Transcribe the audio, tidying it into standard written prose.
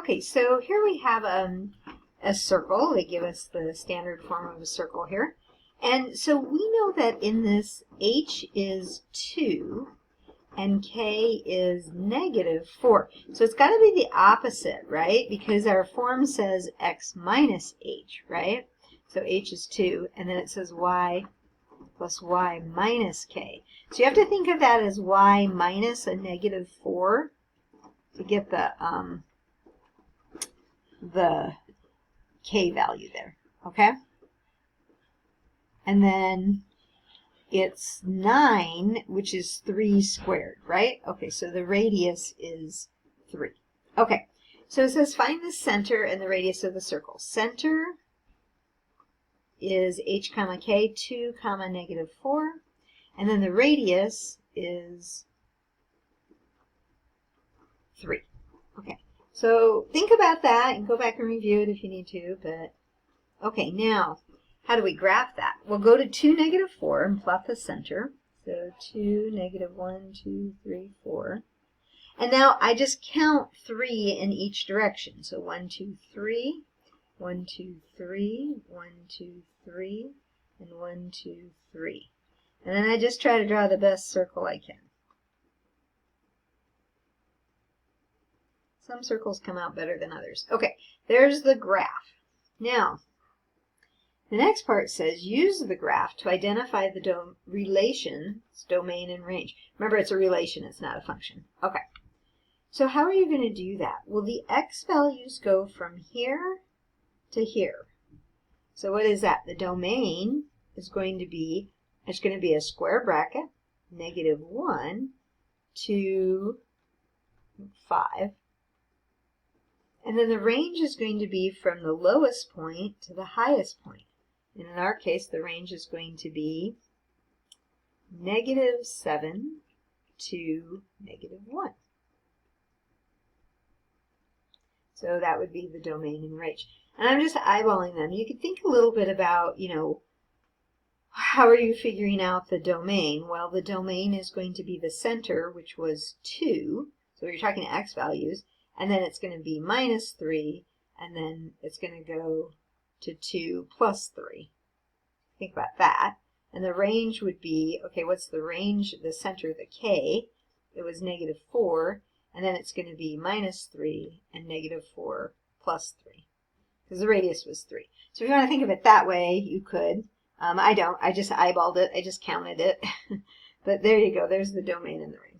Okay, so here we have a circle. They give us the standard form of a circle here. And so we know that in this h is 2 and k is -4. So it's got to be the opposite, right? Because our form says x minus h, right? So h is 2, and then it says y plus y minus k. So you have to think of that as y minus a -4 to get the k value there, okay? And then it's 9, which is 3 squared, right? Okay, so the radius is 3. Okay, so it says find the center and the radius of the circle. Center is h comma k, 2 comma -4, and then the radius is 3. Okay, so think about that and go back and review it if you need to, but okay, now how do we graph that? We'll go to 2, -4 and plot the center. So 2, -1, 2, 3, 4. And now I just count 3 in each direction. So 1, 2, 3, 1, 2, 3, 1, 2, 3, and 1, 2, 3. And then I just try to draw the best circle I can. Some circles come out better than others. Okay, there's the graph. Now, the next part says use the graph to identify the relations, domain and range. Remember, it's a relation, it's not a function. Okay, so how are you going to do that? Well, the x values go from here to here. So what is that? The domain is going to be, it's going to be a square bracket, -1 to 5. And then the range is going to be from the lowest point to the highest point. And in our case, the range is going to be -7 to -1. So that would be the domain and range. And I'm just eyeballing them. You could think a little bit about, how are you figuring out the domain? Well, the domain is going to be the center, which was 2. So you're talking x values. And then it's going to be -3, and then it's going to go to 2 plus 3. Think about that. And the range would be, okay, what's the range, the center, the k? It was -4, and then it's going to be -3 and -4 plus 3, because the radius was 3. So if you want to think of it that way, you could. I don't. I just eyeballed it. I just counted it. But there you go. There's the domain and the range.